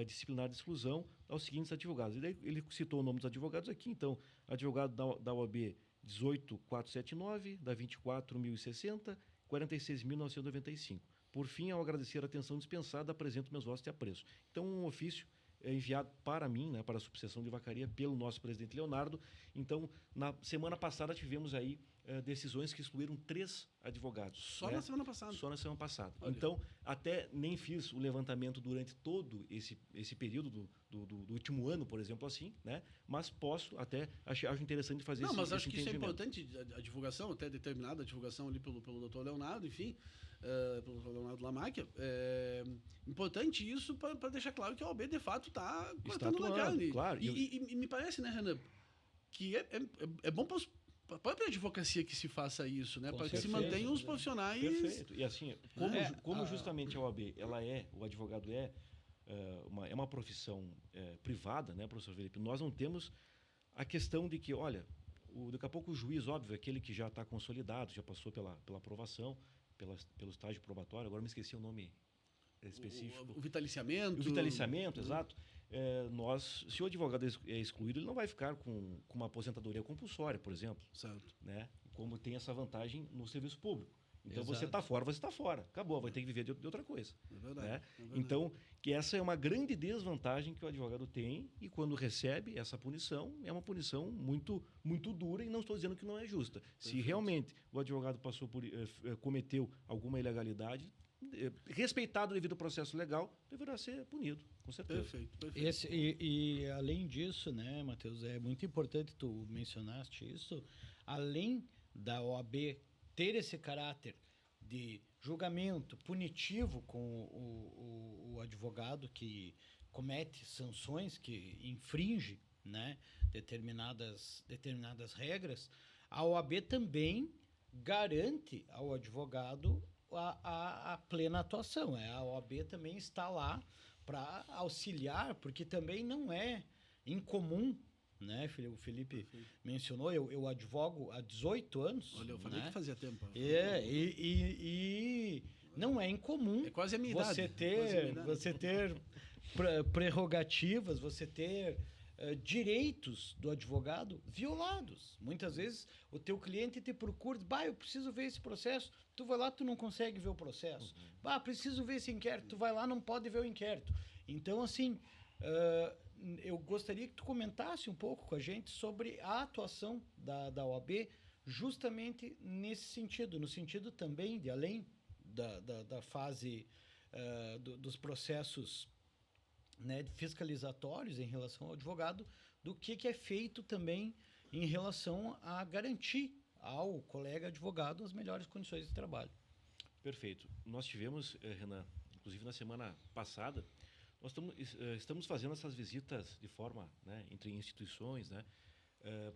S3: disciplinar de exclusão aos seguintes advogados. E daí ele citou o nome dos advogados aqui, então, advogado da OAB 18479, da 24.060, 46.995. Por fim, ao agradecer a atenção dispensada, apresento meus votos de apreço. Então, um ofício enviado para mim, né, para a subseção de Vacaria, pelo nosso presidente Leonardo. Então, na semana passada, tivemos aí decisões que excluíram 3 advogados.
S1: Só na semana passada?
S3: Só na semana passada.
S1: Olha.
S3: Então, até nem fiz o levantamento durante todo esse período do último ano, por exemplo, assim, né? Mas acho interessante fazer esse entendimento. Não,
S1: mas acho que isso é importante, a divulgação, até determinada a divulgação ali pelo doutor Leonardo, enfim, pelo Leonardo Lamacchia. É importante isso para deixar claro que a OAB, de fato, está cortando na carne.
S3: Claro.
S1: E me parece, né, Renan, que é bom para a própria advocacia que se faça isso, né? Para que se mantenham os profissionais...
S3: Perfeito. E assim, como justamente a OAB, o advogado é uma profissão privada, né, professor Felipe? Nós não temos a questão de que, olha, daqui a pouco o juiz, óbvio, aquele que já está consolidado, já passou pela aprovação, pelo estágio probatório, agora me esqueci o nome específico.
S1: O vitaliciamento.
S3: O vitaliciamento, exato. Se o advogado é excluído, ele não vai ficar com uma aposentadoria compulsória, por exemplo.
S1: Certo.
S3: Né? Como tem essa vantagem no serviço público. Então, você está fora, você está fora. Acabou, vai ter que viver de outra coisa.
S1: É verdade,
S3: né?
S1: É verdade.
S3: Então, que essa é uma grande desvantagem que o advogado tem, e quando recebe essa punição, é uma punição muito, muito dura, e não estou dizendo que não é justa. Perfeito. Se realmente o advogado cometeu alguma ilegalidade, respeitado devido ao processo legal, deverá ser punido, com certeza.
S1: Perfeito.
S2: E além disso, né, Matheus, é muito importante tu mencionaste isso, além da OAB ter esse caráter de julgamento punitivo com o advogado que comete sanções, que infringe, né, determinadas regras, a OAB também garante ao advogado a plena atuação. A OAB também está lá para auxiliar, porque também não é incomum, né? O Felipe mencionou, eu advogo há 18 anos.
S1: Olha, eu falei, né, que fazia tempo.
S2: E não é incomum.
S1: É quase a minha idade.
S2: Você ter prerrogativas, você ter direitos do advogado violados. Muitas vezes o teu cliente te procura, eu preciso ver esse processo. Tu vai lá, tu não consegue ver o processo. Preciso ver esse inquérito. Tu vai lá, não pode ver o inquérito. Então, assim, eu gostaria que tu comentasse um pouco com a gente sobre a atuação da OAB justamente nesse sentido, no sentido também de além da fase dos processos, né, fiscalizatórios em relação ao advogado, do que é feito também em relação a garantir ao colega advogado as melhores condições de trabalho.
S3: Perfeito. Nós tivemos, Renan, inclusive na semana passada, nós estamos fazendo essas visitas de forma, né, entre instituições, né,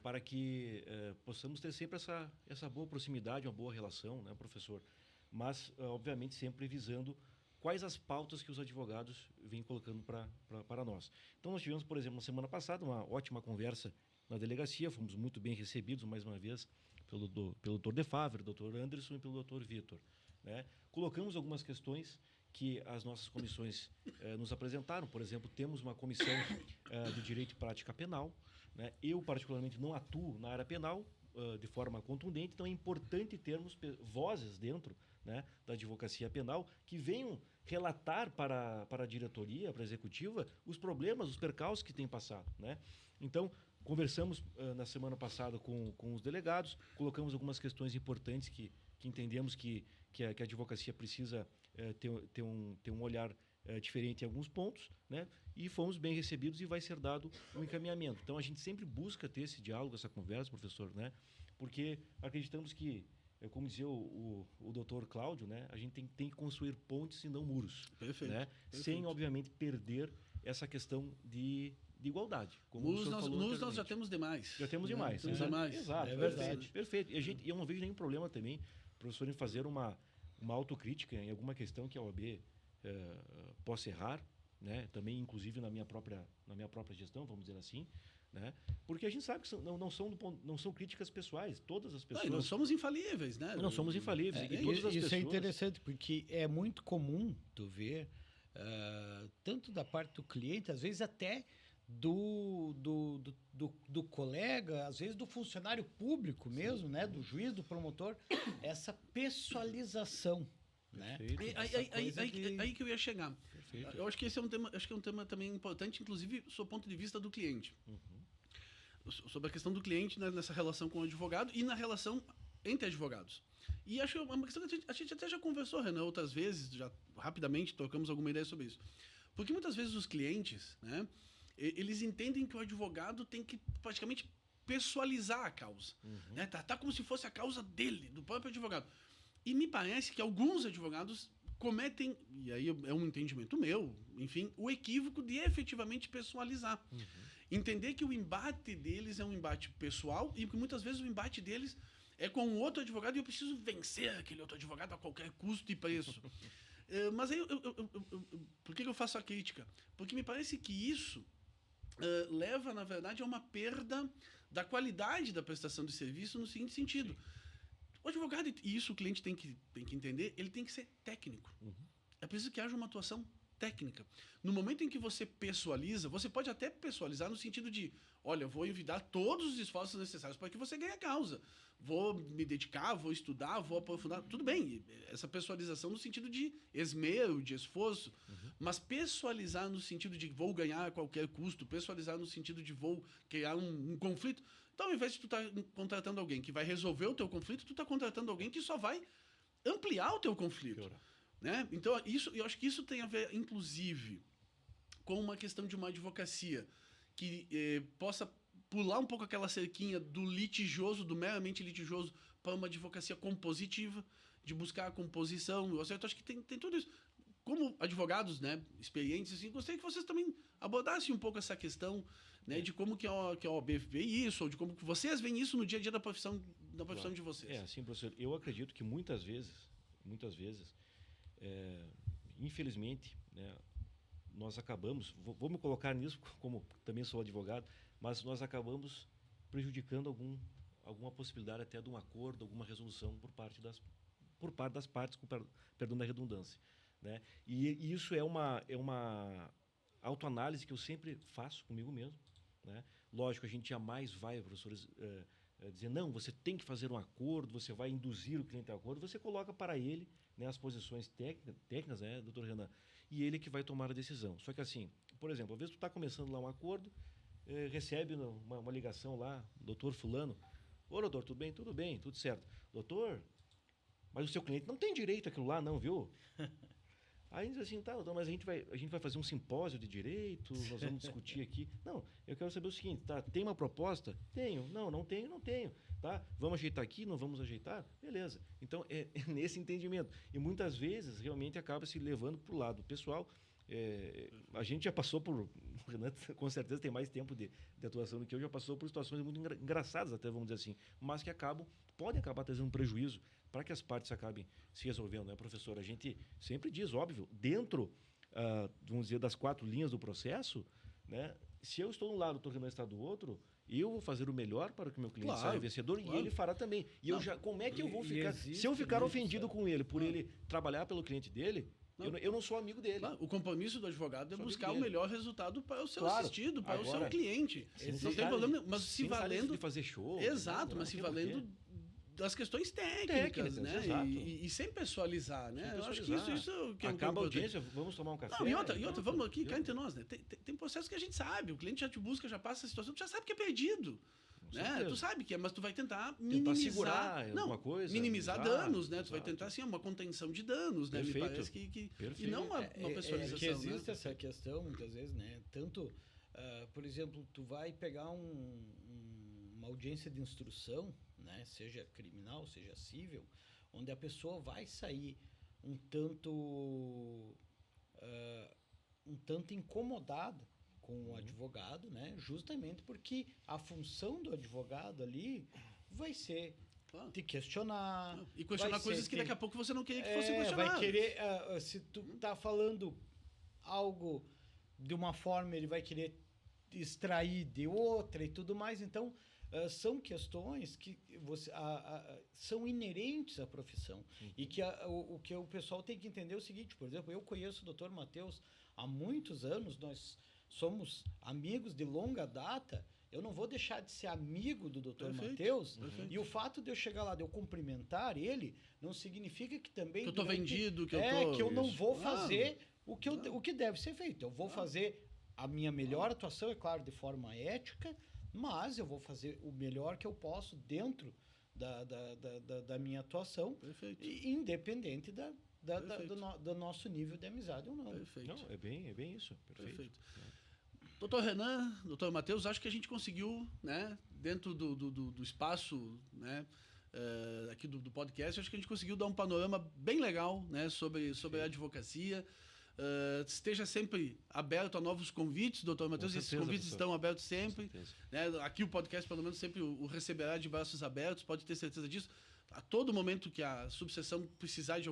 S3: para que possamos ter sempre essa boa proximidade, uma boa relação, né, professor? Mas, obviamente, sempre visando quais as pautas que os advogados vêm colocando para nós. Então, nós tivemos, por exemplo, na semana passada, uma ótima conversa na delegacia, fomos muito bem recebidos, mais uma vez, pelo doutor De Favre, doutor Anderson e pelo doutor Vitor. Né? Colocamos algumas questões que as nossas comissões nos apresentaram. Por exemplo, temos uma comissão de Direito e Prática Penal. Né? Eu, particularmente, não atuo na área penal de forma contundente, então é importante termos vozes dentro, né, da advocacia penal que venham relatar para a diretoria, para a executiva, os problemas, os percalços que têm passado. Né? Então, conversamos na semana passada com os delegados, colocamos algumas questões importantes que entendemos que a advocacia precisa ter um olhar diferente em alguns pontos, né? E fomos bem recebidos e vai ser dado um encaminhamento. Então, a gente sempre busca ter esse diálogo, essa conversa, professor, né? Porque acreditamos que, como dizia o doutor Cláudio, né? A gente tem que construir pontes e não muros.
S1: Perfeito.
S3: Né?
S1: Perfeito.
S3: Sem, obviamente, perder essa questão de igualdade. Como
S1: Muros nós já temos demais.
S3: Já temos demais.
S1: Temos demais.
S3: Exato.
S2: É verdade.
S3: Perfeito. E eu não vejo nenhum problema também, professor, em fazer uma autocrítica em alguma questão que a OAB possa errar, né? Também, inclusive, na minha própria gestão, vamos dizer assim. Né? Porque a gente sabe que não são críticas pessoais. Todas as pessoas...
S1: Não somos infalíveis, né?
S3: Não somos infalíveis. E todas as
S2: isso
S3: pessoas...
S2: é interessante, porque é muito comum tu ver, tanto da parte do cliente, às vezes até do colega, às vezes do funcionário público mesmo, né? Do juiz, do promotor, essa pessoalização. Né?
S1: Aí que eu ia chegar.
S3: Perfeito.
S1: Eu acho que esse é um tema também importante, inclusive, do ponto de vista do cliente. Sobre a questão do cliente, né, nessa relação com o advogado e na relação entre advogados. E acho que é uma questão que a gente até já conversou, Renan, outras vezes, já rapidamente trocamos alguma ideia sobre isso. Porque muitas vezes os clientes, né, eles entendem que o advogado tem que praticamente pessoalizar a causa. Né? Tratar como se fosse a causa dele, do próprio advogado. E me parece que alguns advogados cometem, e aí é um entendimento meu, enfim, o equívoco de efetivamente pessoalizar. Entender que o embate deles é um embate pessoal e que muitas vezes o embate deles é com um outro advogado e eu preciso vencer aquele outro advogado a qualquer custo e preço. Mas aí, por que eu faço a crítica? Porque me parece que isso leva, na verdade, a uma perda da qualidade da prestação de serviço no seguinte sentido. O advogado, e isso o cliente tem que entender, ele tem que ser técnico. É preciso que haja uma atuação técnica. No momento em que você pessoaliza, você pode até pessoalizar no sentido de, olha, vou envidar todos os esforços necessários para que você ganhe a causa. Vou me dedicar, vou estudar, vou aprofundar. Tudo bem, essa pessoalização no sentido de esmero, de esforço. Mas pessoalizar no sentido de vou ganhar a qualquer custo, pessoalizar no sentido de vou criar um conflito. Então, ao invés de tu estar contratando alguém que vai resolver o teu conflito, tu está contratando alguém que só vai ampliar o teu conflito. Né? Então, eu acho que isso tem a ver, inclusive, com uma questão de uma advocacia que possa pular um pouco aquela cerquinha do litigioso, do meramente litigioso, para uma advocacia compositiva, de buscar a composição. Eu acho que tem tudo isso. Como advogados, né, experientes, assim, gostaria que vocês também abordassem um pouco essa questão, né, de como que a OAB vê isso, ou de como que vocês veem isso no dia a dia da profissão de vocês.
S3: Assim, professor, eu acredito que muitas vezes, infelizmente, né, nós acabamos, vou me colocar nisso, como também sou advogado, mas nós acabamos prejudicando alguma possibilidade até de um acordo, alguma resolução por parte das partes, com perdão da redundância. Né? E isso é uma autoanálise que eu sempre faço comigo mesmo. Né? Lógico, a gente jamais vai, professores, dizer, não, você tem que fazer um acordo, você vai induzir o cliente a acordo, você coloca para ele, né, as posições técnicas, né, doutor Renan, e ele que vai tomar a decisão. Só que assim, por exemplo, às vezes tu está começando lá um acordo, recebe uma ligação lá, doutor fulano, ô doutor, tudo bem? Tudo bem, tudo certo. Doutor, mas o seu cliente não tem direito àquilo lá não, viu? Aí diz assim, tá, doutor, mas a gente vai fazer um simpósio de direito, nós vamos discutir aqui. Não, eu quero saber o seguinte, tá? Tem uma proposta? Tenho. Não tenho. Tá? Vamos ajeitar aqui? Não vamos ajeitar? Beleza. Então, é nesse entendimento. E muitas vezes, realmente, acaba se levando para o lado pessoal. A gente já passou por... O Renan, com certeza, tem mais tempo de atuação do que eu, já passou por situações muito engraçadas, até vamos dizer assim, mas que podem acabar trazendo um prejuízo para que as partes acabem se resolvendo, né, professor? A gente sempre diz, óbvio, dentro, vamos dizer, das 4 linhas do processo, né, se eu estou de um lado, o doutor Renan está do outro, eu vou fazer o melhor para que o meu cliente
S1: Claro,
S3: saia vencedor
S1: claro.
S3: e ele fará também. E eu já, como é que eu vou ficar... Se eu ficar ofendido com ele por ele trabalhar pelo cliente dele, eu não sou amigo dele.
S1: Claro, o compromisso do advogado é
S3: Sou
S1: buscar o
S3: amigo
S1: melhor resultado para o seu
S3: Claro.
S1: assistido, para o seu
S3: Agora,
S1: cliente. Não
S3: sem
S1: tem problema, mas se
S3: sem
S1: valendo...
S3: de fazer show.
S1: Exato,
S3: não
S1: mas se
S3: tem porquê.
S1: valendo das questões técnicas, né?
S3: exato.
S1: E sem pessoalizar, né?
S3: Sem
S1: Eu acho que isso que é
S3: Acaba a
S1: importante.
S3: audiência, vamos tomar um café.
S1: Não, e outra,
S3: pronto,
S1: vamos aqui, cá
S3: entendeu?
S1: entre nós, né? Tem processos que a gente sabe, o cliente já te busca, já passa a situação, tu já sabe que é perdido. Né?
S3: certeza.
S1: Tu sabe que é, mas tu vai tentar minimizar.
S3: segurar alguma coisa,
S1: minimizar
S3: minimizar,
S1: danos, né? Tu vai
S3: exato.
S1: tentar, assim, uma contenção de danos, né?
S3: Perfeito.
S1: Me parece que
S3: Perfeito.
S1: e não uma pessoalização,
S2: que existe
S1: né?
S2: essa questão, muitas vezes, né? Tanto, por exemplo, tu vai pegar uma audiência de instrução, né? Seja criminal, seja civil, onde a pessoa vai sair um tanto incomodada com o advogado, né? Justamente porque a função do advogado ali vai ser
S1: Claro.
S2: te questionar.
S1: E questionar
S2: vai
S1: coisas
S2: ser
S1: que daqui a pouco você não queria que fossem
S2: vai
S1: questionadas.
S2: querer, se tu tá falando algo de uma forma, ele vai querer extrair de outra e tudo mais. Então, são questões que são inerentes à profissão. E que o que o pessoal tem que entender é o seguinte, por exemplo, eu conheço o Dr. Matheus há muitos anos, nós somos amigos de longa data. Eu não vou deixar de ser amigo do Dr. Matheus. E o fato de eu chegar lá, de eu cumprimentar ele, não significa que também...
S1: Que eu tô vendido, que
S2: eu não
S1: Isso.
S2: vou fazer o que deve ser feito. Eu vou fazer a minha melhor atuação, é claro, de forma ética, mas eu vou fazer o melhor que eu posso dentro da minha atuação,
S1: Perfeito.
S2: Independente do nosso nível de amizade ou não.
S1: Perfeito.
S3: Não, é bem isso. Perfeito.
S1: Doutor Renan, doutor Matheus, acho que a gente conseguiu, né, dentro do espaço, né, aqui do podcast, acho que a gente conseguiu dar um panorama bem legal, né, sobre a advocacia. Esteja sempre aberto a novos convites, doutor Matheus. Esses convites estão abertos sempre. Né? Aqui o podcast, pelo menos, sempre o receberá de braços abertos, pode ter certeza disso. A todo momento que a subseção precisar de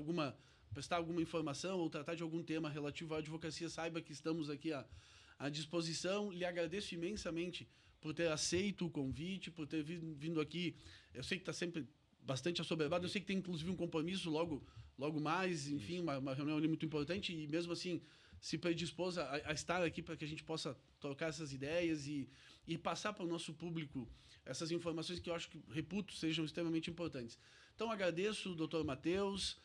S1: prestar alguma informação ou tratar de algum tema relativo à advocacia, saiba que estamos aqui à disposição. Lhe agradeço imensamente por ter aceito o convite, por ter vindo aqui. Eu sei que está sempre bastante assoberbado, eu sei que tem inclusive um compromisso logo mais, enfim, uma reunião ali muito importante, e mesmo assim se predispôs a estar aqui para que a gente possa trocar essas ideias e passar para o nosso público essas informações que eu acho que, reputo, sejam extremamente importantes. Então, agradeço, doutor Matheus.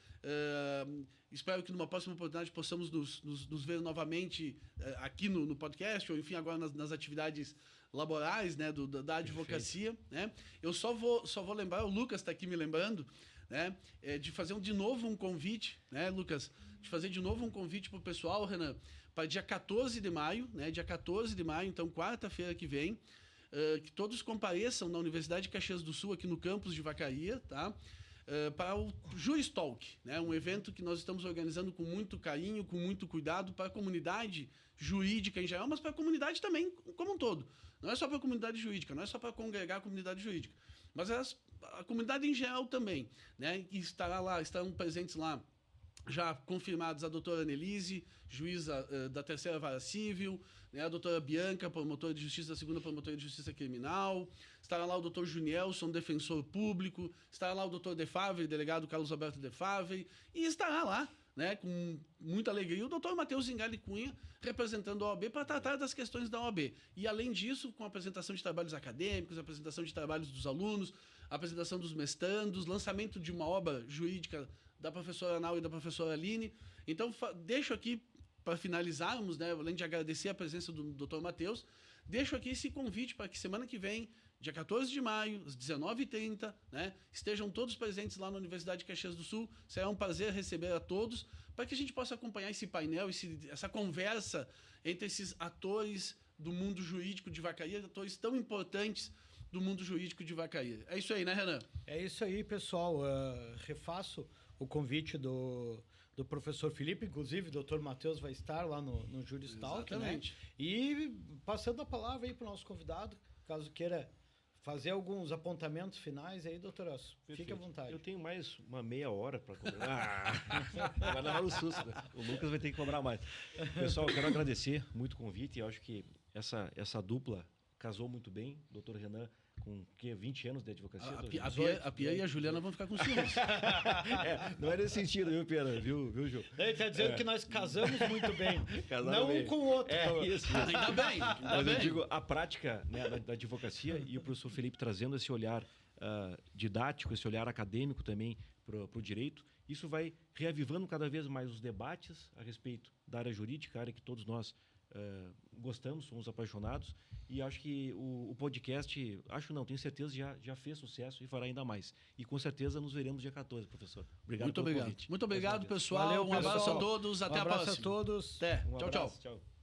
S1: Espero que numa próxima oportunidade possamos nos ver novamente aqui no podcast, ou enfim, agora nas atividades laborais, né, da advocacia. Né? Eu só vou lembrar, o Lucas está aqui me lembrando, né, de fazer de novo um convite, né, Lucas? De fazer de novo um convite para o pessoal, Renan, para dia 14 de maio, né, dia 14 de maio, então quarta-feira que vem, que todos compareçam na Universidade de Caxias do Sul, aqui no campus de Vacaria, tá? Para o Juris Talk, né? Um evento que nós estamos organizando com muito carinho, com muito cuidado para a comunidade jurídica em geral, mas para a comunidade também como um todo. Não é só para a comunidade jurídica, não é só para congregar a comunidade jurídica, mas a comunidade em geral também, né? Que estarão presentes lá já confirmados a doutora Annelise, juíza da Terceira Vara Civil, né, a doutora Bianca, promotora de justiça da Segunda Promotoria de Justiça Criminal, estará lá o doutor Junielson, defensor público, estará lá o doutor Defavre, delegado Carlos Alberto Defavre, e estará lá, né, com muita alegria, o doutor Matheus Zingali Cunha, representando a OAB para tratar das questões da OAB. E, além disso, com a apresentação de trabalhos acadêmicos, a apresentação de trabalhos dos alunos, a apresentação dos mestrandos, lançamento de uma obra jurídica da professora Nau e da professora Aline. Então, deixo aqui, para finalizarmos, né, além de agradecer a presença do Dr. Matheus, deixo aqui esse convite para que semana que vem, dia 14 de maio, às 19h30, né, estejam todos presentes lá na Universidade de Caxias do Sul. Será um prazer receber a todos, para que a gente possa acompanhar esse painel, essa conversa entre esses atores do mundo jurídico de Vacaria, atores tão importantes do mundo jurídico de Vacaria. É isso aí, né, Renan?
S2: É isso aí, pessoal. Refaço o convite do professor Felipe, inclusive o Dr. Matheus vai estar lá no Juris Talk, né? E passando a palavra aí para o nosso convidado, caso queira fazer alguns apontamentos finais aí, doutor Osso. Fique à vontade.
S3: Eu tenho mais uma meia hora para cobrar. Vai levar o susto, né? O Lucas vai ter que cobrar mais. Pessoal, eu quero agradecer muito o convite e acho que essa dupla casou muito bem. Doutor Renan, com 20 anos de advocacia?
S1: A Pia e a Juliana vão ficar com ciúmes.
S3: Não é nesse sentido, viu, Pia? Viu, Ju?
S2: Ele está dizendo que nós casamos muito bem. Não
S3: bem.
S2: Um com o outro.
S3: Isso.
S1: Ainda bem.
S3: Mas eu digo, a prática, né, da advocacia e o professor Felipe trazendo esse olhar didático, esse olhar acadêmico também para o direito, isso vai reavivando cada vez mais os debates a respeito da área jurídica, a área que todos nós gostamos, somos apaixonados, e acho que o podcast, tenho certeza, já fez sucesso e fará ainda mais. E com certeza nos veremos dia 14, professor. Obrigado pelo convite.
S1: Muito obrigado, pessoal.
S2: Valeu,
S1: um abraço
S2: pessoal.
S1: a todos. Até a próxima.
S2: Um abraço a todos.
S1: Até.
S3: Um
S1: Tchau,
S3: abraço,
S1: tchau.
S3: tchau.